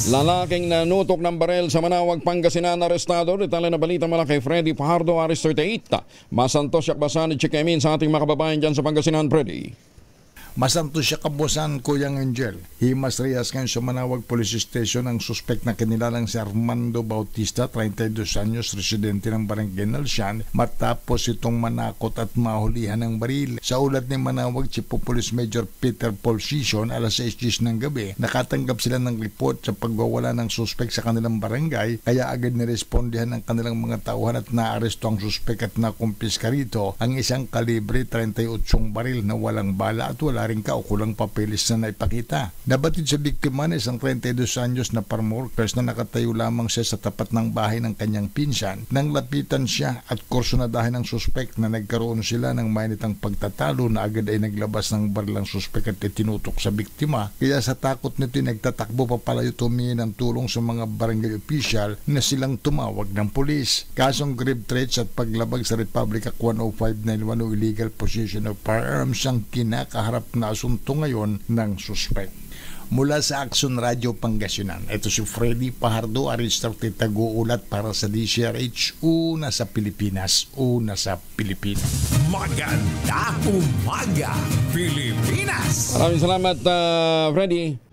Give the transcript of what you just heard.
Lalaking nanutok ng barel sa Manawag, Pangasinan, arestado. Detalye na balita mula kay Freddy Fajardo, Aris 38. Masantos Yakbasan at Chikemin sa ating mga kababayan dyan sa Pangasinan, Freddy. Masanto siya kabusan, Kuyang Angel. Himas Rias ngayon sa Manawag Police Station ang suspect na kinilalang si Armando Bautista, 32 anyos, residente ng Barangay Nalsian, matapos itong manakot at mahulihan ng baril. Sa ulat ni Manawag Chief of Police Major Peter Paul Sison, alas 6 ng gabi, nakatanggap sila ng report sa pagwawala ng suspect sa kanilang barangay, kaya agad nirespondihan ng kanilang mga tauhan at naaresto ang suspect at nakumpiska rito ang isang kalibre 38 baril na walang bala at wala rin kaukulang papeles na naipakita. Nabatid sa biktima na isang 32 anyos na farm workers na nakatayo lamang siya sa tapat ng bahay ng kanyang pinsan nang lapitan siya at kursunadahin ng suspect na nagkaroon sila ng mainitang pagtatalo na agad ay naglabas ng baril ang suspect at tinutok sa biktima. Kaya sa takot nito nagtatakbo pa palayo tumingi ng tulong sa mga barangay official na silang tumawag ng pulis. Kasong grave threats at paglabag sa Republic Act 10591 o illegal possession of firearms ang kinakaharap na asunto ngayon ng suspect. Mula sa Action Radio Pangasinan, ito si Freddy Fajardo, Aris 30, tagu-ulat para sa DCRH, una sa Pilipinas, una sa Pilipinas. Maganda umaga, Pilipinas! Maraming salamat, Freddy.